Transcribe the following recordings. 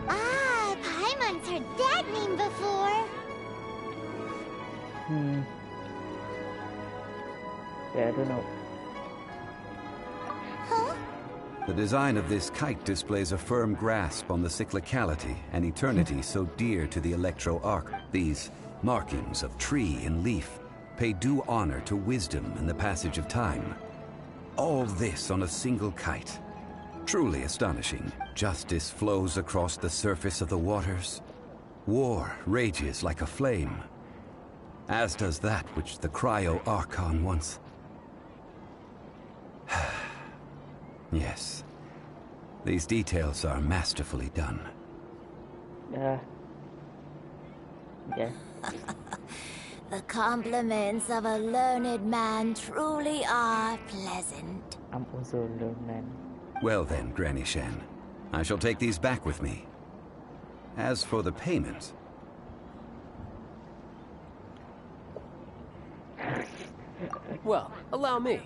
Ah, Paimon's heard that name before. Yeah, I don't know. Huh? The design of this kite displays a firm grasp on the cyclicality and eternity so dear to the electro-arc. These markings of tree and leaf pay due honor to wisdom and the passage of time. All this on a single kite. Truly astonishing. Justice flows across the surface of the waters. War rages like a flame, as does that which the Cryo-Archon once... Yes. These details are masterfully done. Yeah. The compliments of a learned man truly are pleasant. I'm also a learned man. Well then, Granny Shan, I shall take these back with me. As for the payment... Well, allow me.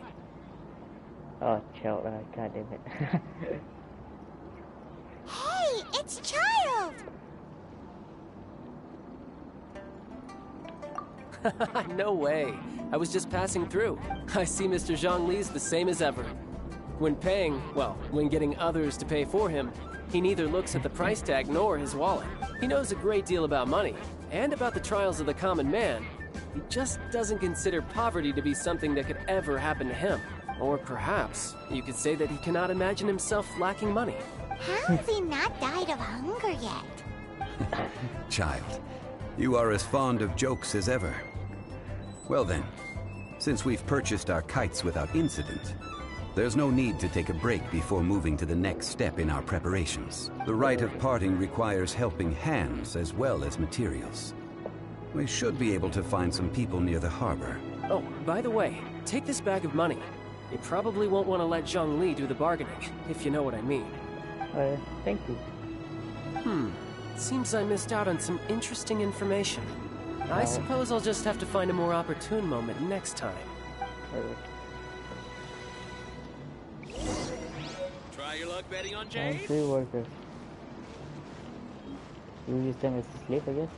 Oh, chill, god damn it. Hey, it's Child! No way. I was just passing through. I see Mr. Zhongli's the same as ever. When paying, well, when getting others to pay for him, he neither looks at the price tag nor his wallet. He knows a great deal about money, and about the trials of the common man. He just doesn't consider poverty to be something that could ever happen to him. Or perhaps, you could say that he cannot imagine himself lacking money. How has he not died of hunger yet? Child, you are as fond of jokes as ever. Well then, since we've purchased our kites without incident, there's no need to take a break before moving to the next step in our preparations. The rite of parting requires helping hands as well as materials. We should be able to find some people near the harbor. Oh, by the way, take this bag of money. You probably won't want to let Zhongli do the bargaining, if you know what I mean. Thank you. Seems I missed out on some interesting information. I suppose I'll just have to find a more opportune moment next time. Try your luck betting on Jade? 3 workers. You use them as a slave, I guess?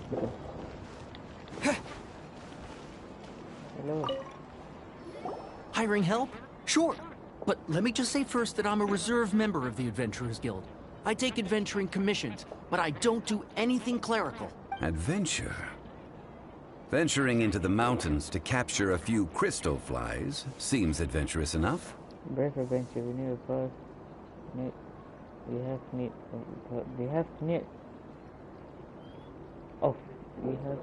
Hello. Hiring help? Sure. But let me just say first that I'm a reserve member of the Adventurers Guild. I take adventuring commissions, but I don't do anything clerical. Adventure? Venturing into the mountains to capture a few crystal flies seems adventurous enough. Brave adventure, we need a path. We have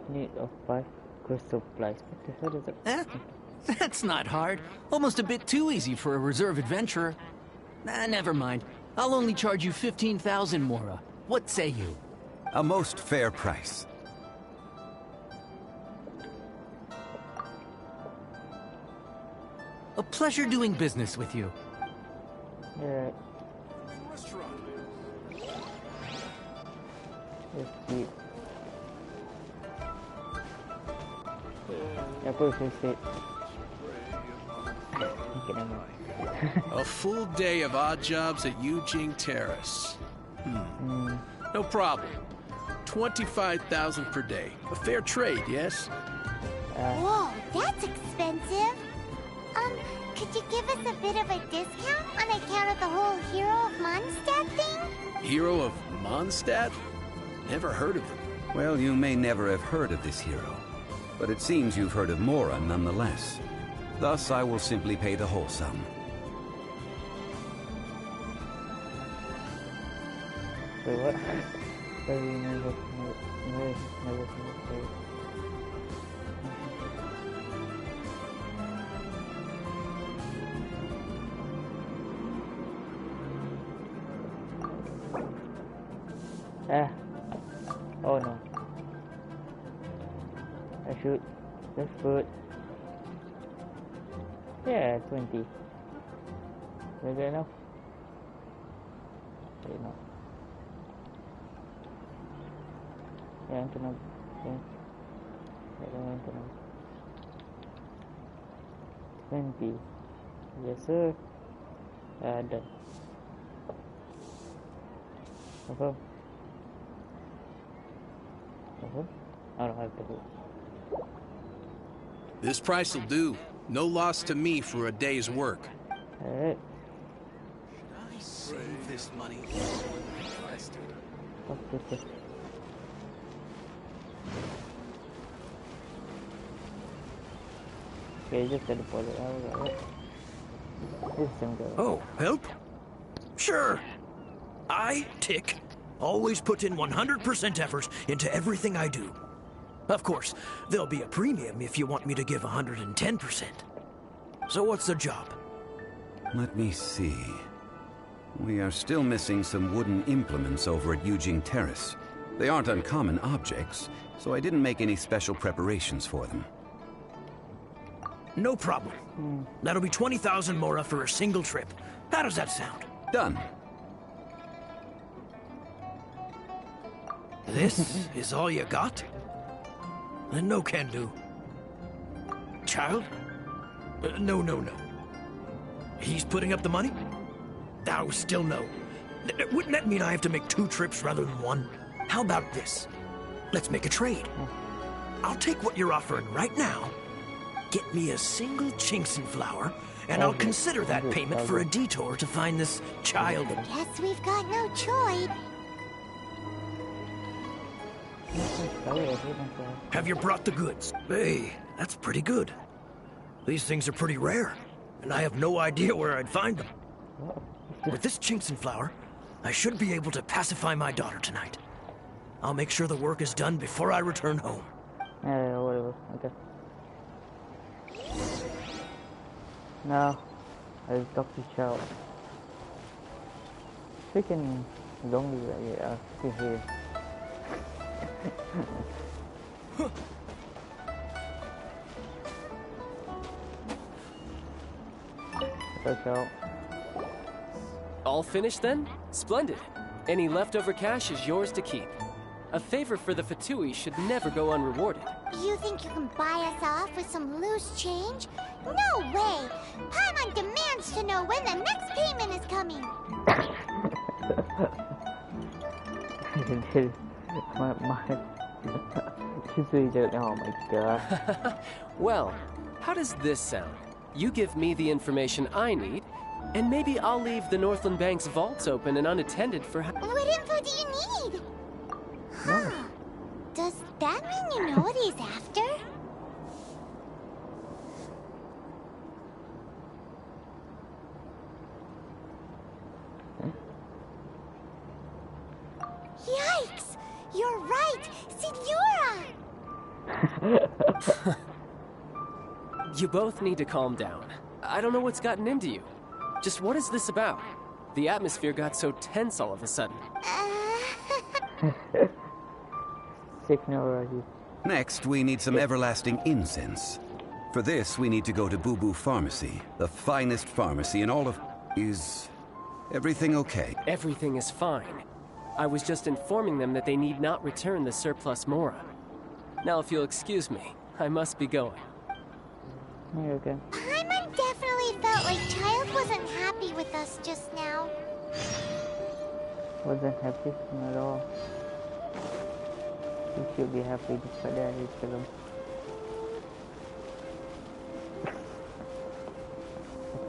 need of 5 crystal flies. What the hell is that? That's not hard. Almost a bit too easy for a reserve adventurer. Never mind. I'll only charge you 15,000 Mora. What say you? A most fair price. A pleasure doing business with you. Yeah. Let's see. A full day of odd jobs at Yujing Terrace. No problem. 25,000 per day. A fair trade, yes? Whoa, that's expensive. Could you give us a bit of a discount on account of the whole Hero of Mondstadt thing? Hero of Mondstadt? Never heard of him. Well, you may never have heard of this hero, but it seems you've heard of Mora nonetheless. Thus, I will simply pay the whole sum. Wait, what? Oh no. I should. That's good. Yeah, 20. Is that enough? Wait, no. Yeah, enough. Yeah. Enough. 20. Yes, sir. Done. Confirm. Confirm? I don't have to do. This price will do. No loss to me for a day's work. Alright. I save this money. Fuck this. Okay, just get the deposit. I got it. This is some good. Oh, help? Sure. I, Tick, always put in 100% effort into everything I do. Of course, there'll be a premium if you want me to give 110%. So what's the job? Let me see. We are still missing some wooden implements over at Yujing Terrace. They aren't uncommon objects, so I didn't make any special preparations for them. No problem. That'll be 20,000 mora for a single trip. How does that sound? Done. This is all you got? Then no can do. Child? No. He's putting up the money? No, still no. Wouldn't that mean I have to make 2 trips rather than 1? How about this? Let's make a trade. I'll take what you're offering right now. Get me a single Chinxin flower, and I'll consider that payment for a detour to find this child. Guess we've got no choice. Have you brought the goods? Hey, that's pretty good. These things are pretty rare, and I have no idea where I'd find them. With this Chinxin flower, I should be able to pacify my daughter tonight. I'll make sure the work is done before I return home. Yeah, whatever. Okay. Now, I'll talk to Chow. Freaking zombie right here. Still here. Chow. All finished then? Splendid. Any leftover cash is yours to keep. A favor for the Fatui should never go unrewarded. You think you can buy us off with some loose change? No way! Paimon demands to know when the next payment is coming! Oh my god. Well, how does this sound? You give me the information I need, and maybe I'll leave the Northland Bank's vaults open and unattended for What info do you need? Huh. Does that mean you know what he's after? Yikes! You're right! Signora! You both need to calm down. I don't know what's gotten into you. Just what is this about? The atmosphere got so tense all of a sudden. Next, we need some everlasting incense. For this, we need to go to Boo Boo Pharmacy, the finest pharmacy in all of... Is everything okay? Everything is fine. I was just informing them that they need not return the surplus mora. Now, if you'll excuse me, I must be going. You're okay. Paimon definitely felt like Child wasn't happy with us just now. Wasn't happy? Not at all. You should be happy despite that. You kill him.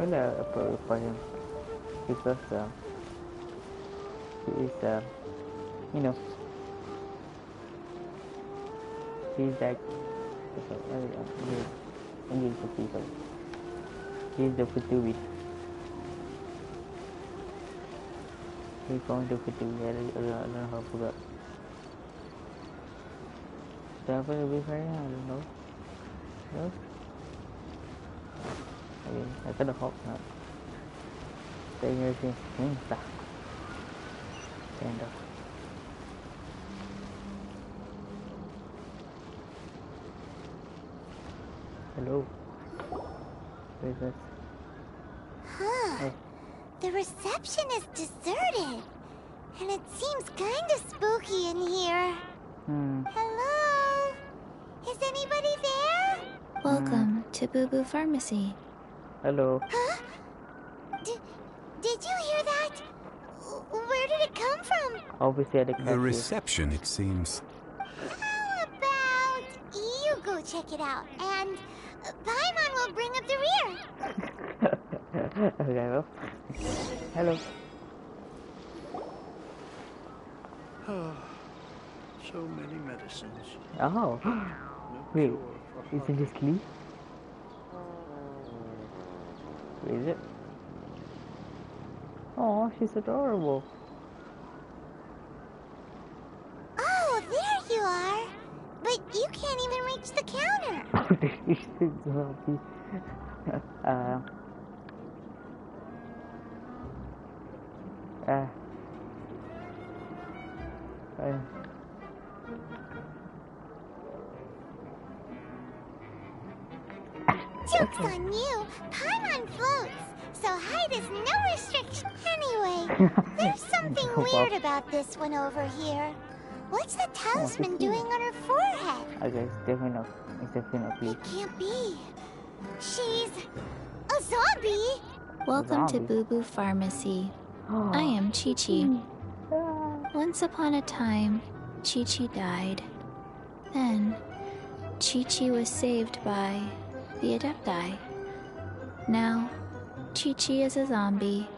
I feel approve for him because he is you know, he's like he's the Fatui. He's going to Fatui. I don't know how to forget. Siapa lebih kaya? I don't know. No? I mean, I could have hoped not. Stay here, see. Stop. Stand up. Hello. Where is this? Huh. Oh. The reception is deserted. And it seems kinda spooky in here. Hello? Is anybody there? Welcome to Boo Boo Pharmacy. Hello. Huh? Did you hear that? Where did it come from? Obviously at the The cashier. reception, it seems. How about you go check it out, and Paimon will bring up the rear. Okay, well. Hello. So many medicines. Oh. Wait, isn't this Lee? Where is it? Oh, she's adorable. Oh, there you are. But you can't even reach the counter. Joke's on you. Paimon floats, so height is no restriction. Anyway, there's something weird about this one over here. What's the talisman doing on her forehead? Okay, it's definitely. It can't be. She's a zombie. Welcome to Zombie. Boo Boo Pharmacy. I am Chi-Chi. Once upon a time, Chi-Chi died. Then, Chi-Chi was saved by the Adepti. Now, Chi-Chi is a zombie.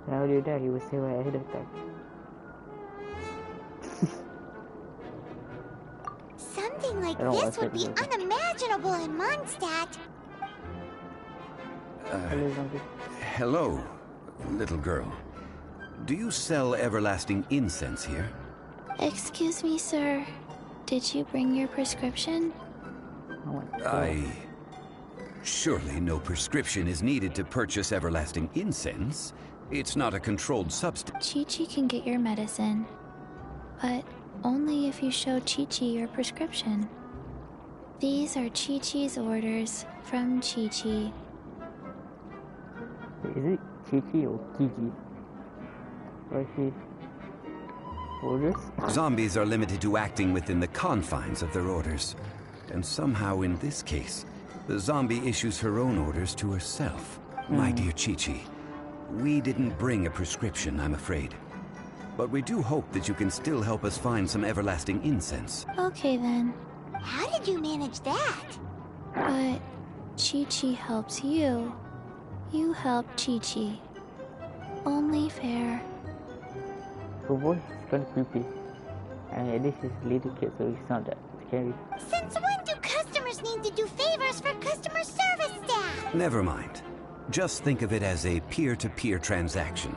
How do you die? He was saved by ahead of time. Something like I don't this like would be it. unimaginable in Mondstadt. Hello, zombie. Hello, little girl. Do you sell everlasting incense here? Excuse me, sir. Did you bring your prescription? Oh my God. Surely no prescription is needed to purchase everlasting incense. It's not a controlled substance. Chi-Chi can get your medicine, but only if you show Chi-Chi your prescription. These are Chi-Chi's orders from Chi-Chi. Is it Chichi or Kiki? Or is she orders? Zombies are limited to acting within the confines of their orders. And somehow in this case, the zombie issues her own orders to herself. My dear Chi-Chi, we didn't bring a prescription, I'm afraid. But we do hope that you can still help us find some everlasting incense. Okay then, How did you manage that? but Chi-Chi helps you. You help Chi-Chi. Only fair. Her voice is kind of creepy. And at least she's a little kid, so it's not that scary. Since when do customers need to do favors for customer service staff? Never mind. Just think of it as a peer-to-peer transaction.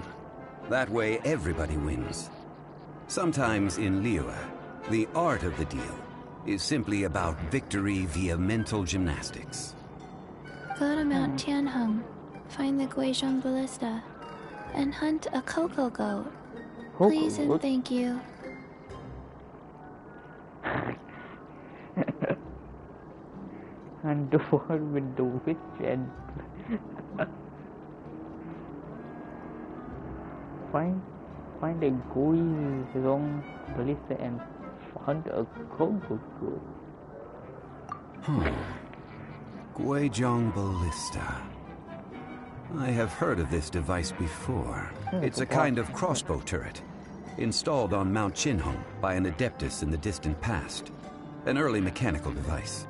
That way everybody wins. Sometimes in Liyue, the art of the deal is simply about victory via mental gymnastics. Go to Mount Tianheng, find the Guizhong Ballista, and hunt a cocoa goat. Please and thank you. And the one with the witch and find the Guizhong Ballista and hunt a cocoa goat. Guizhong Ballista. I have heard of this device before. It's a kind of crossbow turret, installed on Mount Qinhong by an adeptus in the distant past. An early mechanical device.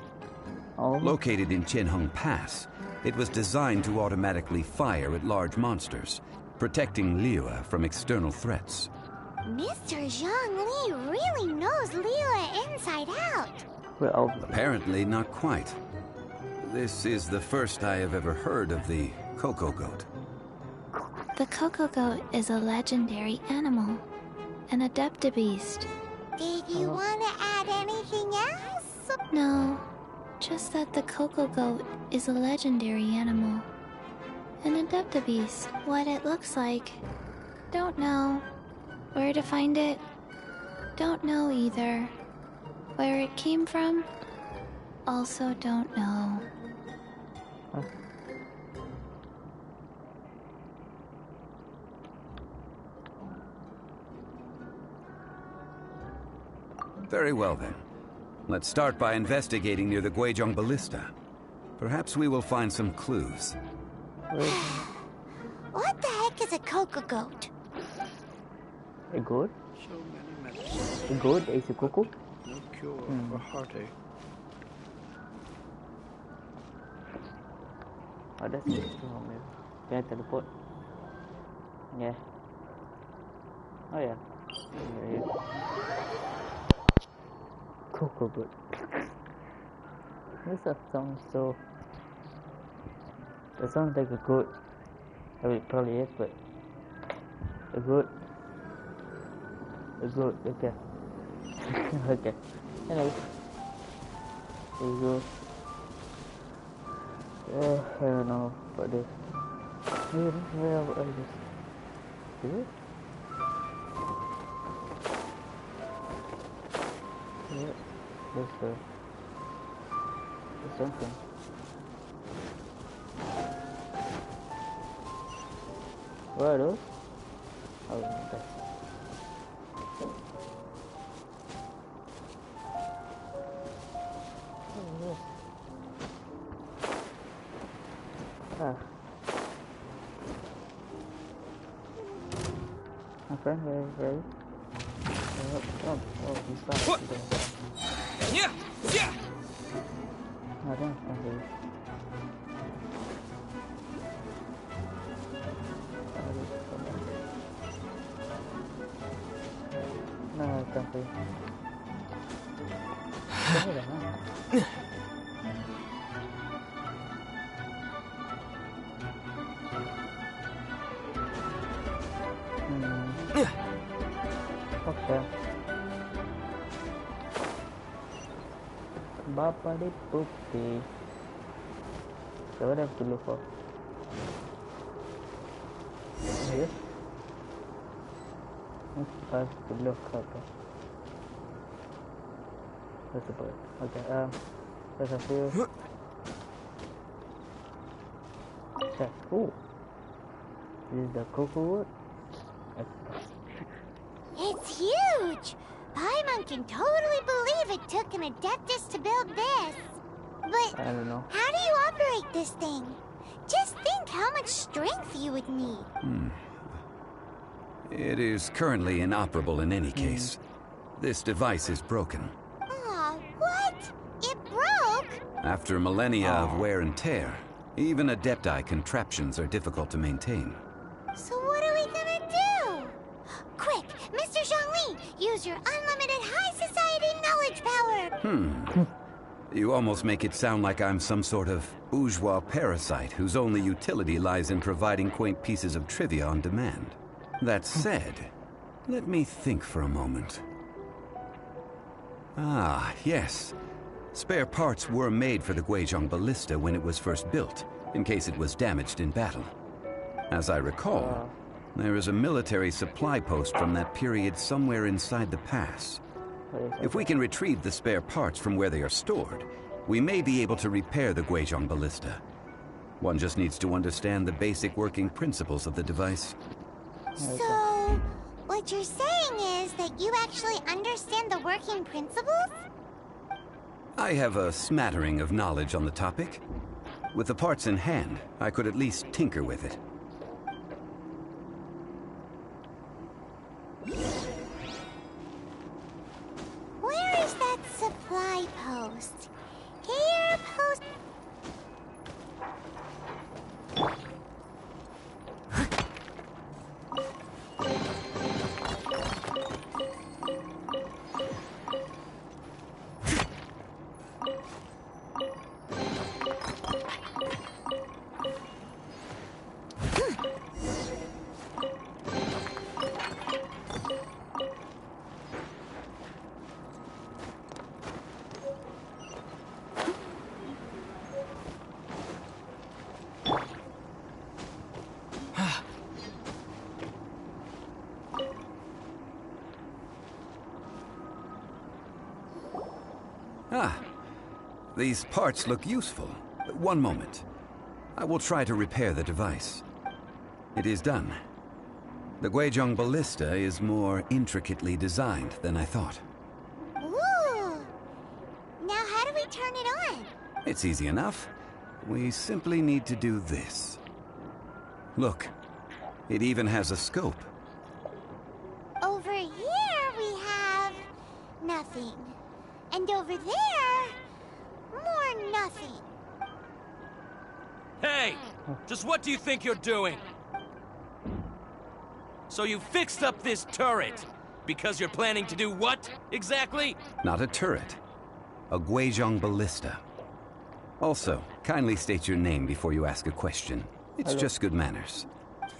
Oh, Located in Qinhong Pass, it was designed to automatically fire at large monsters, protecting Liyue from external threats. Mr. Zhang Li really knows Liyue inside out. well, Apparently not quite. This is the first I have ever heard of the cocoa goat. The cocoa goat is a legendary animal, an adeptabeast. Did you want to add anything else? No, just that the cocoa goat is a legendary animal. An adeptabeast. What it looks like, don't know. Where to find it, don't know either. Where it came from, also don't know. Very well then. Let's start by investigating near the Guizhong Ballista. Perhaps we will find some clues. What the heck is a cocoa goat? A goat? So many medicines. A goat is a cuckoo? No cure for heartache. Oh, that's it. Can I teleport? Yeah. Oh yeah. There it is. Cocoa goat. This sounds so... It sounds like a goat. I mean, it probably is, but... A goat. A goat, okay. Okay. Hello. There you go. I don't know about this. Where are this? Is it? Yeah. There's something. What are those? Oh, okay. My friend, where is oh, he's back. Yeah, yeah. I don't know. No, I can't see. Okay. Bapadi Poopy. So what I have to look for? Yes. I have to look. Okay. That's a bird. Okay. There's a few. Check. Ooh. This is the cocoa wood. It's huge! Paimon can totally believe it took an Adeptus to build this. But I don't know. how do you operate this thing? Just think how much strength you would need. It is currently inoperable in any case. This device is broken. Aw, what? It broke? After millennia of wear and tear, even Adepti contraptions are difficult to maintain. So what are we gonna do? Quick, Mr. Zhongli, use your unlimited high society knowledge power! You almost make it sound like I'm some sort of bourgeois parasite whose only utility lies in providing quaint pieces of trivia on demand. That said, let me think for a moment. Ah, yes. Spare parts were made for the Guizhong Ballista when it was first built, in case it was damaged in battle. As I recall, there is a military supply post from that period somewhere inside the pass. If we can retrieve the spare parts from where they are stored, we may be able to repair the Guizhong Ballista. One just needs to understand the basic working principles of the device. So, what you're saying is that you actually understand the working principles? I have a smattering of knowledge on the topic. With the parts in hand, I could at least tinker with it. Where is that supply post? Here, post... Ah, these parts look useful. One moment. I will try to repair the device. It is done. The Guizhong Ballista is more intricately designed than I thought. Ooh! Now how do we turn it on? It's easy enough. We simply need to do this. Look, it even has a scope. Over nothing. And over there, more nothing. Hey! Just what do you think you're doing? So you fixed up this turret because you're planning to do what, exactly? Not a turret. A Guizhong ballista. Also, kindly state your name before you ask a question. It's just good manners.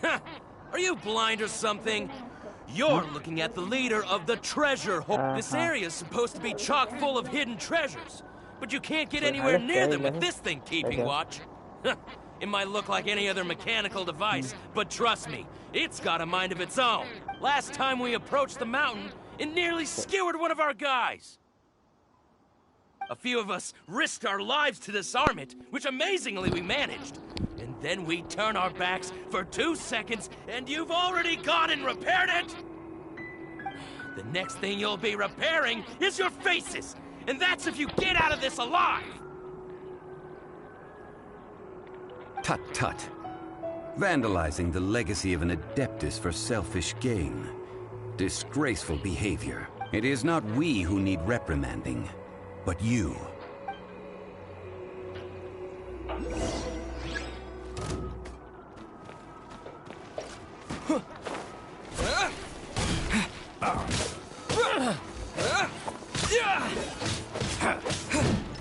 Are you blind or something? You're looking at the leader of the treasure hole. This area is supposed to be chock full of hidden treasures, but you can't get anywhere near them with this thing keeping watch. It might look like any other mechanical device, but trust me, it's got a mind of its own. Last time we approached the mountain, it nearly skewered one of our guys. A few of us risked our lives to disarm it, which amazingly we managed. And then we turn our backs for 2 seconds, and you've already gone and repaired it? The next thing you'll be repairing is your faces, and that's if you get out of this alive! Tut tut. Vandalizing the legacy of an Adeptus for selfish gain. Disgraceful behavior. It is not we who need reprimanding, but you.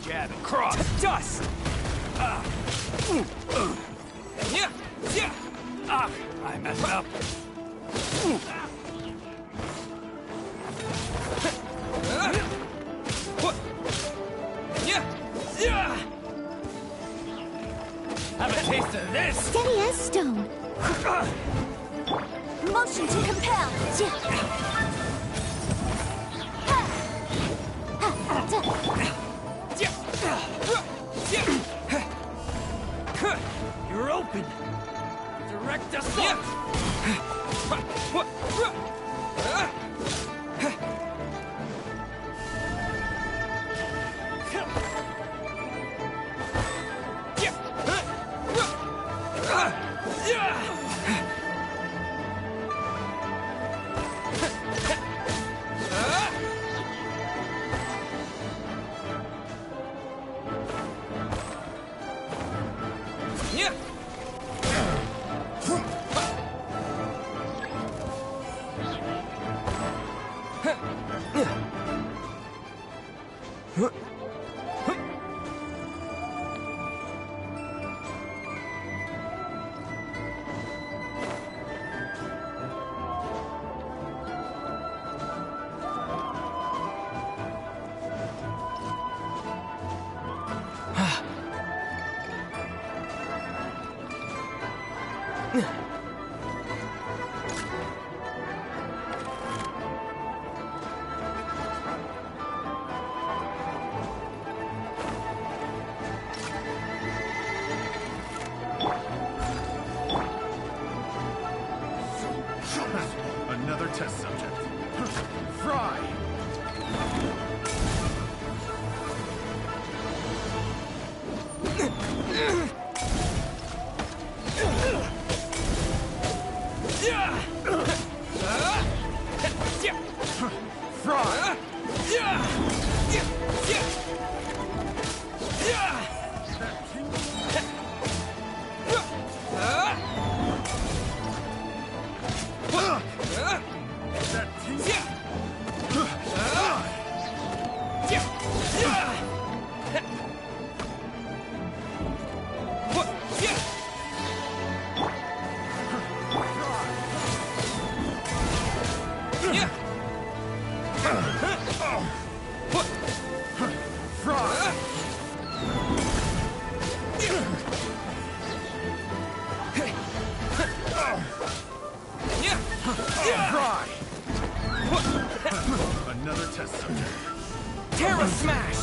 Jab and cross. Dust! I messed up. Have a taste of this! Steady as stone. Motion to compel. You're open. Direct assault. Another test subject. Fry! Fry! Another test subject. Terra Smash!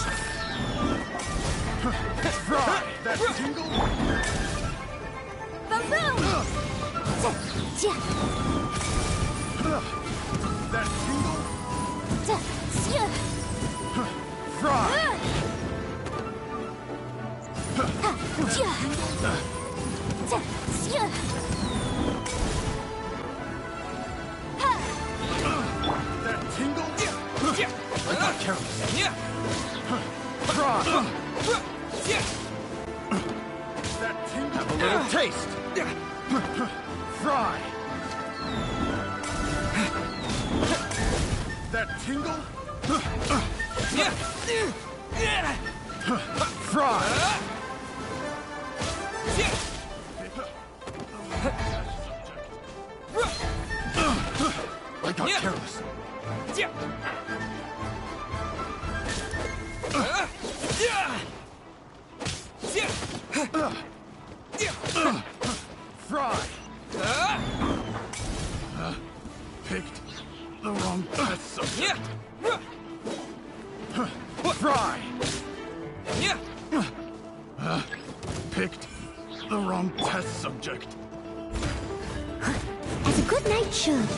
Fry! That tingle? Boom! That tingle? Fry! That tingle? careless. Yeah. Try. That tingle. Have a little taste. Fry. That tingle. Fry. I got careless. Fry. Picked the wrong test subject. Fry. Picked the wrong test subject. As a good knight should.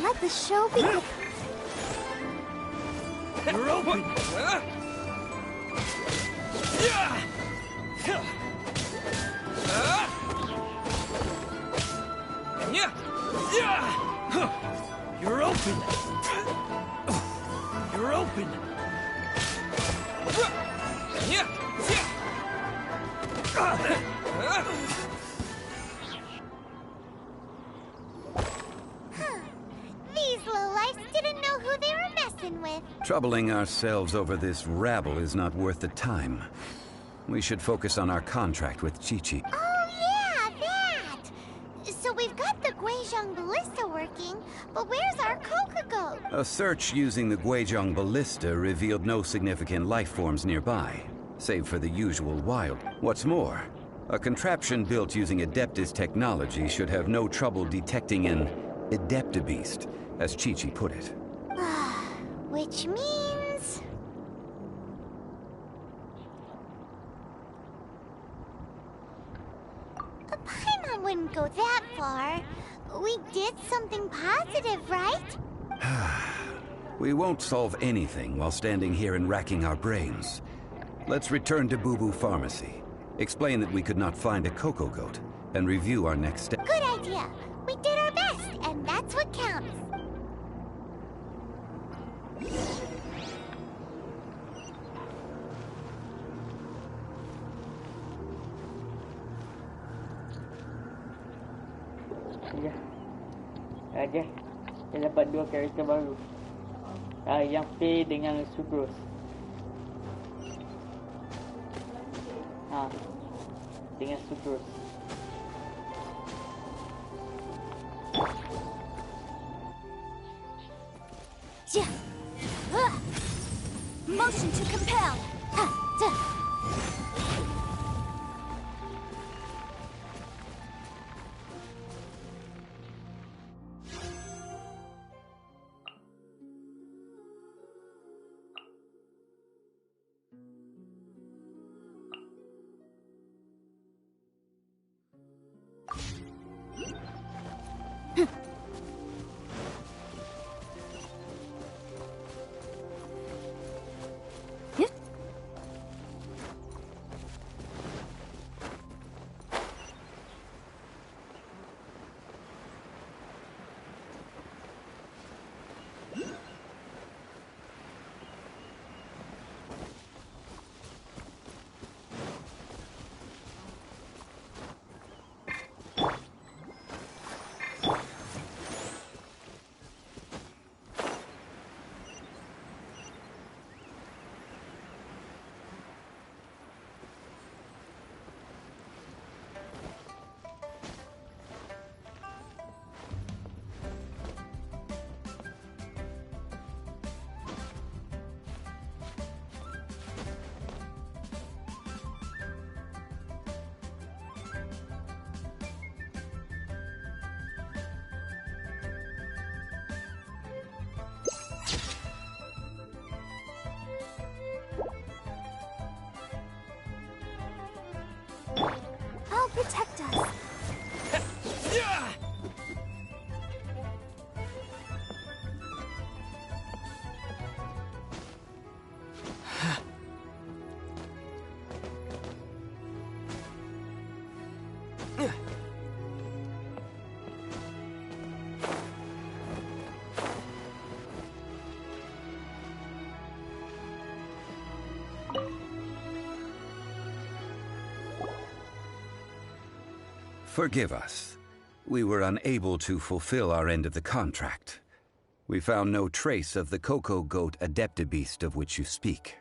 Let the show begin. You're open. You're open. You're open. These lowlifes didn't know who they were messing with. Troubling ourselves over this rabble is not worth the time. We should focus on our contract with Chi-Chi. Oh yeah, that! So we've got the Guizhong ballista working, but where's our Kokogo? A search using the Guizhong ballista revealed no significant life forms nearby, save for the usual wild. What's more, a contraption built using Adeptus technology should have no trouble detecting an Adeptabeast, as Chi-Chi put it. Which means... a Paimon wouldn't go that far. We did something positive, right? We won't solve anything while standing here and racking our brains. Let's return to Boo Boo Pharmacy, explain that we could not find a Coco Goat, and review our next step. Good idea. We did our best, and that's what counts. Ya. Okay. Kita dapat dua karakter baru. Yang P dengan Sucrose. Dengan Sucrose. Motion to compel. Forgive us. We were unable to fulfill our end of the contract. We found no trace of the Cocoa Goat Adeptabeast of which you speak.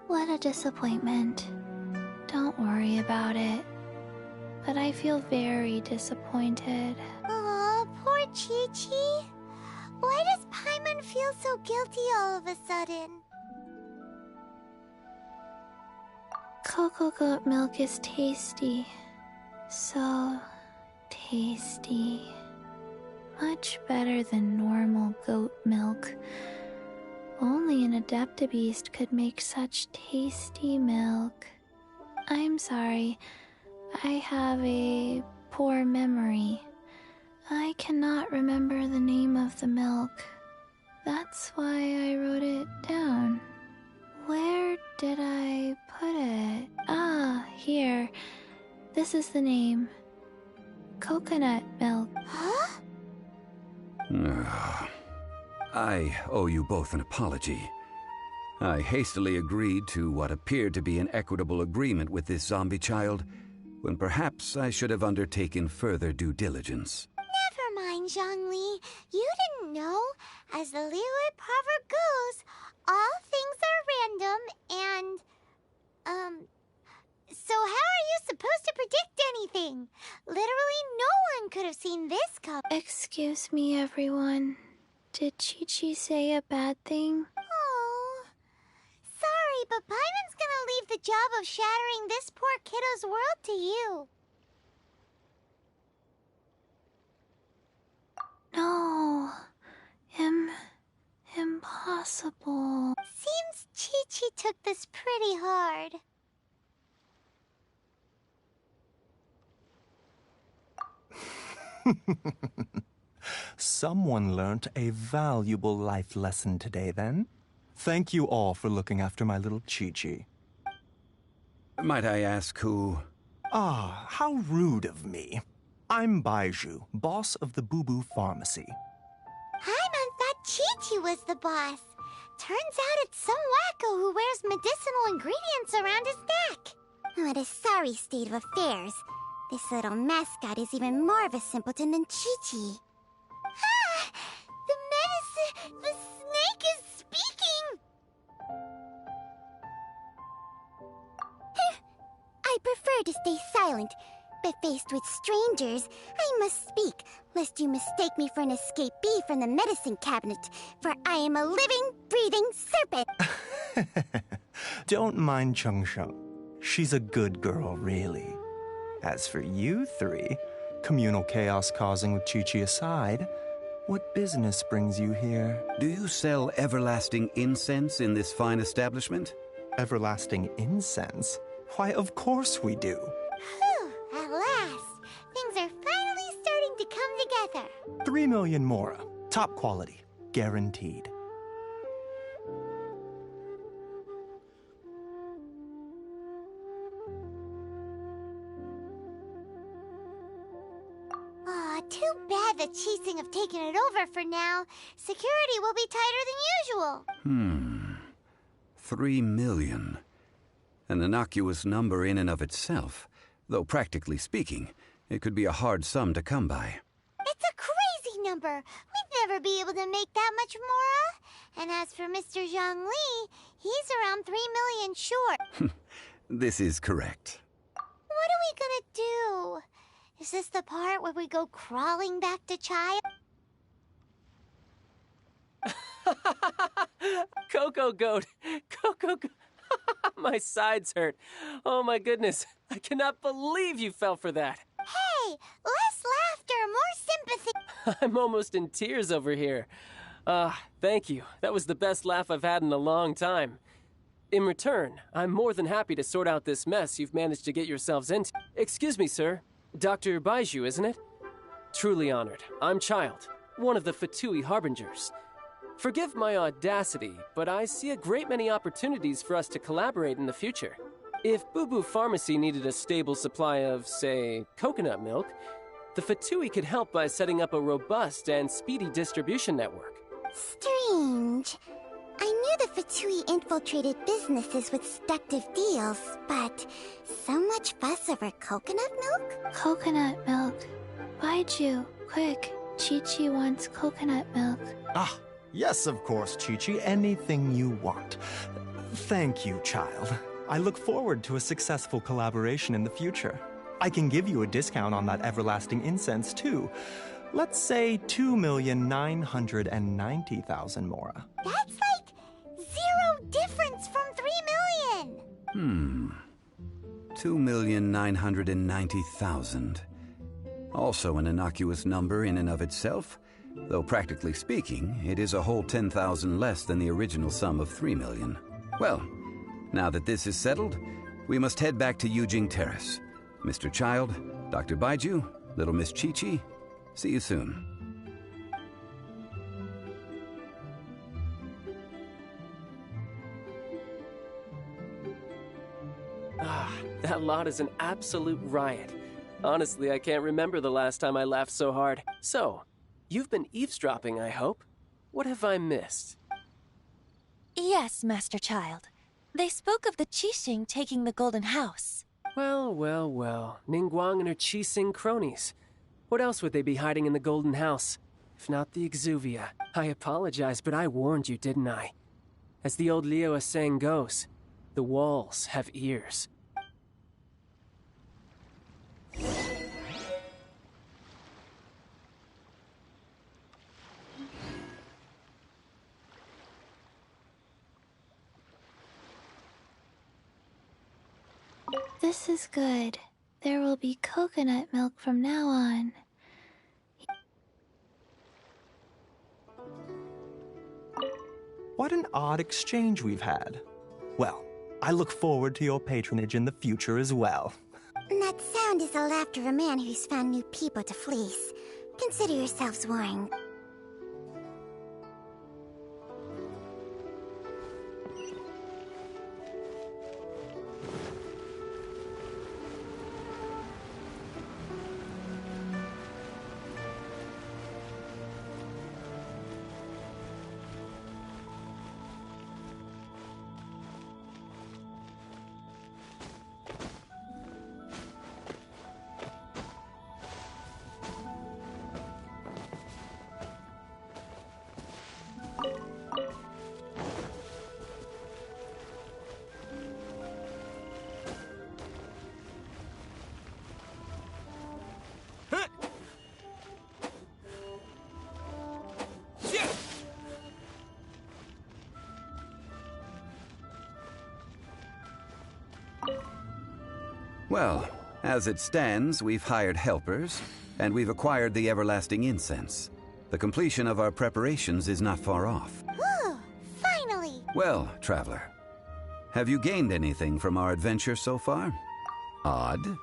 What a disappointment. Don't worry about it. But I feel very disappointed. Aw, poor Chi-Chi. Why does Paimon feel so guilty all of a sudden? Cocoa goat milk is tasty. So tasty. Much better than normal goat milk. Only an Adeptabeast could make such tasty milk. I'm sorry. I have a poor memory. I cannot remember the name of the milk. That's why I wrote it down. Where did I put it? Ah, here. This is the name. Coconut milk. Huh? I owe you both an apology. I hastily agreed to what appeared to be an equitable agreement with this zombie child, when perhaps I should have undertaken further due diligence. Never mind, Zhongli. You didn't know. As the Liyue proverb goes, all things are random and, so how are you supposed to predict anything? Literally no one could have seen this coming. Excuse me, everyone. Did Chi-Chi say a bad thing? Oh, sorry, but Paimon's gonna leave the job of shattering this poor kiddo's world to you. No. Impossible. Seems Chi-Chi took this pretty hard. Someone learnt a valuable life lesson today, then. Thank you all for looking after my little Chi-Chi. Might I ask who? Ah, how rude of me. I'm Baiju, boss of the Boo Boo Pharmacy. Paimon thought Chi-Chi was the boss. Turns out it's some wacko who wears medicinal ingredients around his neck. What a sorry state of affairs. This little mascot is even more of a simpleton than Chi-Chi. Ah! The medicine... The snake is speaking! I prefer to stay silent, but faced with strangers, I must speak, lest you mistake me for an escapee from the medicine cabinet, for I am a living, breathing serpent! Don't mind Chung Sheng. She's a good girl, really. As for you three, communal chaos causing with Chi-Chi aside, what business brings you here? Do you sell everlasting incense in this fine establishment? Everlasting incense? Why, of course we do. Whew, at last. Things are finally starting to come together. 3 million mora. Top quality. Guaranteed. Too bad the Chising have taken it over for now. Security will be tighter than usual. 3 million. An innocuous number in and of itself, though practically speaking, it could be a hard sum to come by. It's a crazy number. We'd never be able to make that much, Mora. And as for Mr. Zhang Li, he's around 3 million short. This is correct. What are we gonna do? Is this the part where we go crawling back to Chai? Coco Goat! Coco Goat! My sides hurt. Oh my goodness. I cannot believe you fell for that. Hey, less laughter, more sympathy. I'm almost in tears over here. Thank you. That was the best laugh I've had in a long time. In return, I'm more than happy to sort out this mess you've managed to get yourselves into. Excuse me, sir. Dr. Baiju, isn't it? Truly honored. I'm Child, one of the Fatui Harbingers. Forgive my audacity, but I see a great many opportunities for us to collaborate in the future. If Boo Boo Pharmacy needed a stable supply of, say, coconut milk, the Fatui could help by setting up a robust and speedy distribution network. Strange. I knew the Fatui infiltrated businesses with seductive deals, but so much fuss over coconut milk? Coconut milk. Baiju, quick. Chi-Chi wants coconut milk. Ah, yes, of course, Chi-Chi. Anything you want. Thank you, child. I look forward to a successful collaboration in the future. I can give you a discount on that everlasting incense, too. Let's say 2,990,000 Mora. That's like 0 difference from 3 million. 2,990,000. Also an innocuous number in and of itself, though practically speaking, it is a whole 10,000 less than the original sum of 3 million. Well, now that this is settled, we must head back to Yujing Terrace. Mr. Child, Dr. Baiju, Little Miss Chi-Chi, see you soon. That lot is an absolute riot. Honestly, I can't remember the last time I laughed so hard. So, you've been eavesdropping, I hope. What have I missed? Yes, Master Child. They spoke of the Qixing taking the Golden House. Well, well, well. Ningguang and her Qixing cronies. What else would they be hiding in the Golden House? If not the Exuvia. I apologize, but I warned you, didn't I? As the old Liu saying goes, the walls have ears. This is good. There will be coconut milk from now on. What an odd exchange we've had. Well, I look forward to your patronage in the future as well. That sound is the laughter of a man who's found new people to fleece. Consider yourselves warned. Well, as it stands, we've hired helpers, and we've acquired the everlasting incense. The completion of our preparations is not far off. Whew, finally! Well, traveler, have you gained anything from our adventure so far? Odd?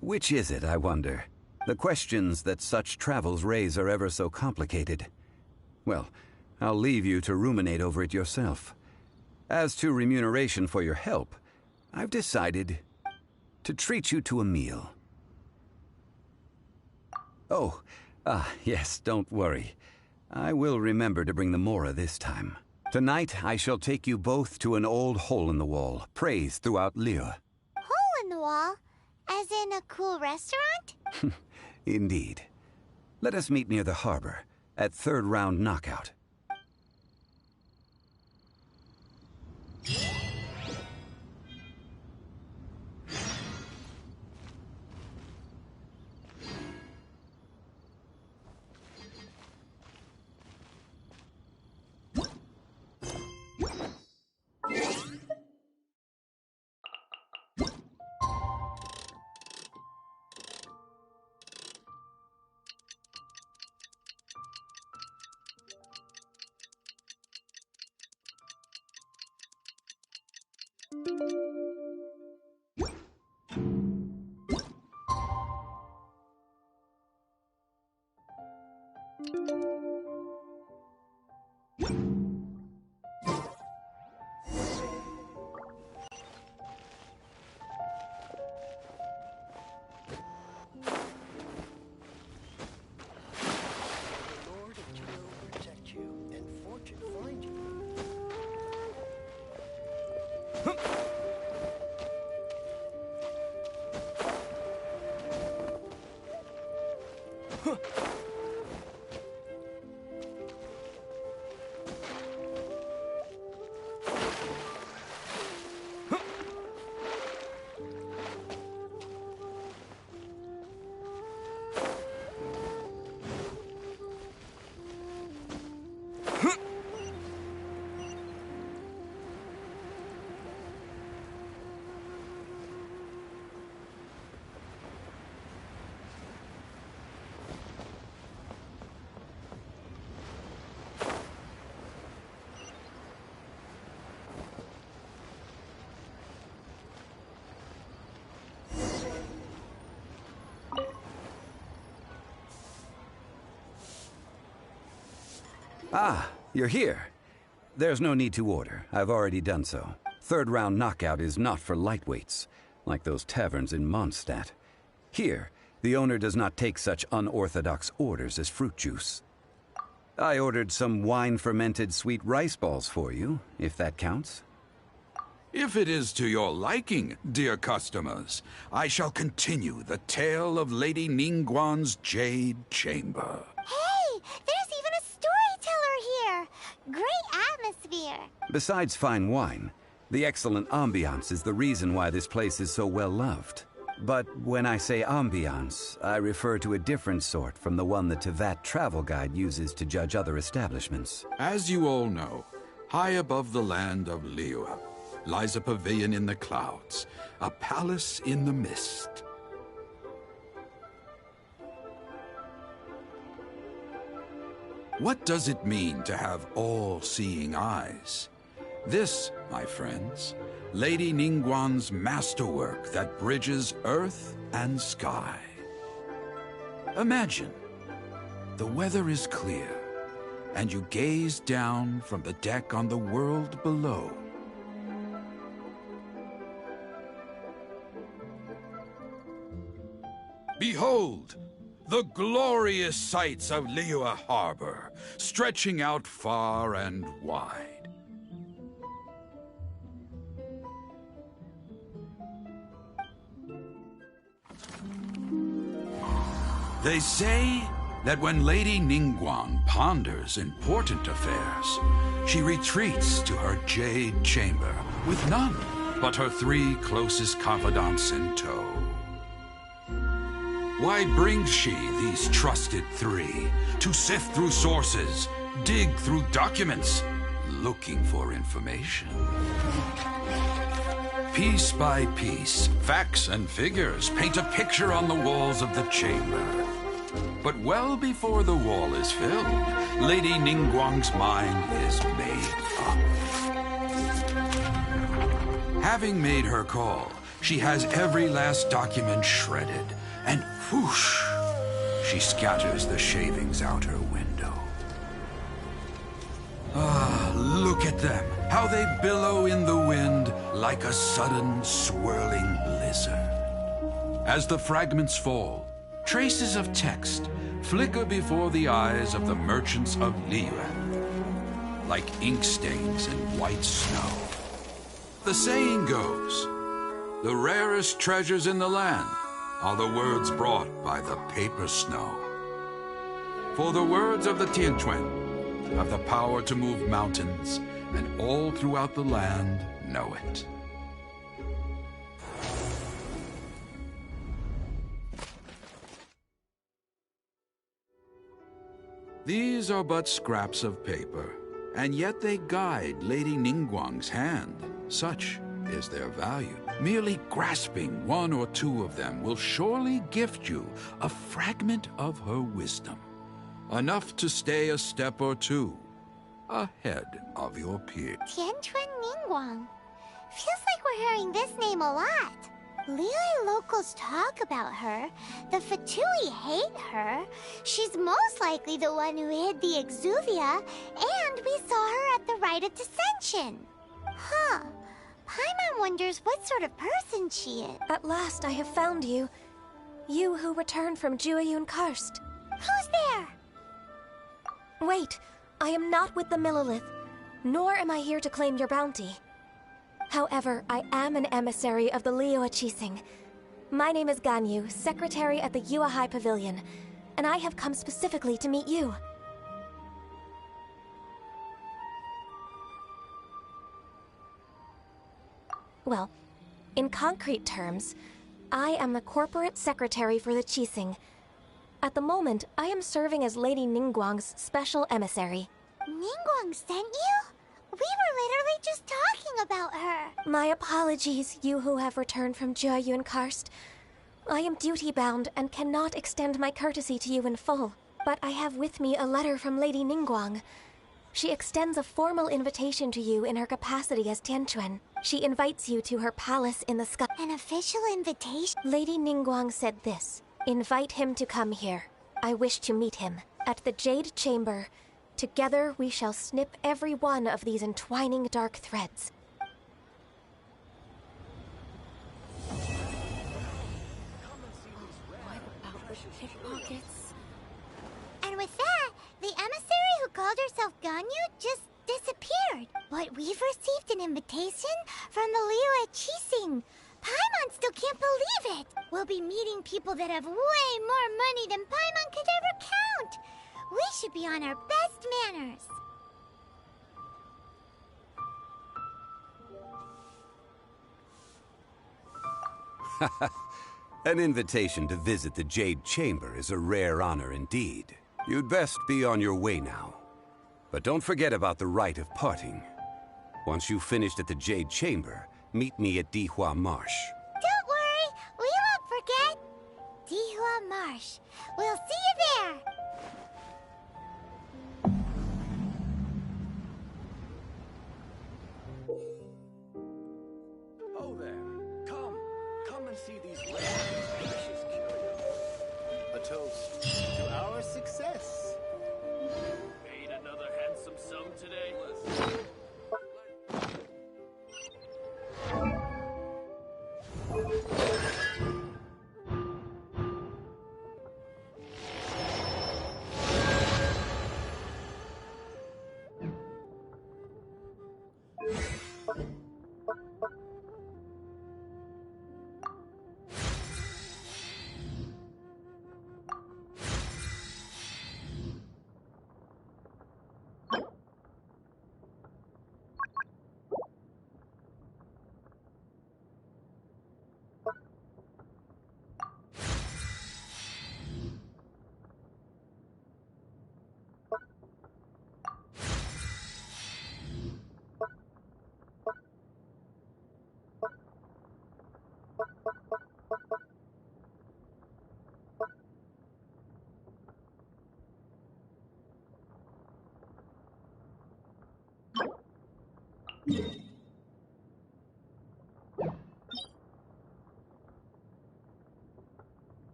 Which is it, I wonder? The questions that such travels raise are ever so complicated. Well, I'll leave you to ruminate over it yourself. As to remuneration for your help, I've decided to treat you to a meal. Oh, yes, don't worry. I will remember to bring the Mora this time. Tonight, I shall take you both to an old hole-in-the-wall, praised throughout Liyue. Hole-in-the-wall? As in a cool restaurant? Indeed. Let us meet near the harbor, at third round knockout. Ah, you're here. There's no need to order. I've already done so. Third round knockout is not for lightweights, like those taverns in Mondstadt. Here, the owner does not take such unorthodox orders as fruit juice. I ordered some wine-fermented sweet rice balls for you, if that counts. If it is to your liking, dear customers, I shall continue the tale of Lady Ningguang's Jade Chamber. Hey, there's even a storyteller here. Great atmosphere. Besides fine wine, the excellent ambiance is the reason why this place is so well loved. But when I say ambiance, I refer to a different sort from the one the Tevat travel guide uses to judge other establishments. As you all know, high above the land of Liyue lies a pavilion in the clouds, a palace in the mist. What does it mean to have all-seeing eyes? This, my friends, Lady Ningguang's masterwork that bridges earth and sky. Imagine, the weather is clear, and you gaze down from the deck on the world below. Behold, the glorious sights of Liyue Harbor, stretching out far and wide. They say that when Lady Ningguang ponders important affairs, she retreats to her Jade Chamber with none but her 3 closest confidants in tow. Why brings she these trusted 3 to sift through sources, dig through documents, looking for information? Piece by piece, facts and figures paint a picture on the walls of the chamber. But well before the wall is filled, Lady Ningguang's mind is made up. Having made her call, she has every last document shredded, and whoosh, she scatters the shavings out her window. Look at them, how they billow in the wind like a sudden swirling blizzard. As the fragments fall, traces of text flicker before the eyes of the merchants of Liyue, like ink stains in white snow. The saying goes, the rarest treasures in the land are the words brought by the paper snow. For the words of the Tianquan have the power to move mountains, and all throughout the land know it. These are but scraps of paper, and yet they guide Lady Ningguang's hand. Such is their value. Merely grasping one or two of them will surely gift you a fragment of her wisdom. Enough to stay a step or two ahead of your peers. Tianquan Ningguang. Feels like we're hearing this name a lot. Liyue locals talk about her. The Fatui hate her. She's most likely the one who hid the Exuvia, and we saw her at the Rite of Dissension. Huh. Paimon wonders what sort of person she is. At last I have found you. You who returned from Jueyun Karst. Who's there? Wait, I am not with the Millelith, nor am I here to claim your bounty. However, I am an emissary of the Liyue Qixing. My name is Ganyu, secretary at the Yue High Pavilion, and I have come specifically to meet you. Well, in concrete terms, I am the corporate secretary for the Qixing. At the moment, I am serving as Lady Ningguang's special emissary. Ningguang sent you? We were literally just talking about her. My apologies, you who have returned from Jueyun Karst. I am duty-bound and cannot extend my courtesy to you in full. But I have with me a letter from Lady Ningguang. She extends a formal invitation to you in her capacity as Tianquan. She invites you to her palace in the sky. An official invitation? Lady Ningguang said this. Invite him to come here. I wish to meet him. At the Jade Chamber, together we shall snip every one of these entwining dark threads. And with that, the emissary who called herself Ganyu just disappeared. But we've received an invitation from the Liyue Qixing. Paimon still can't believe it. We'll be meeting people that have way more money than Paimon could ever count. We should be on our best manners. An invitation to visit the Jade Chamber is a rare honor indeed. You'd best be on your way now. But don't forget about the rite of parting. Once you've finished at the Jade Chamber, meet me at Dihua Marsh. Don't worry, we won't forget. Dihua Marsh. We'll see you there. Oh there. Come and see these rare and precious curios. A toast to our success. Made another handsome sum today.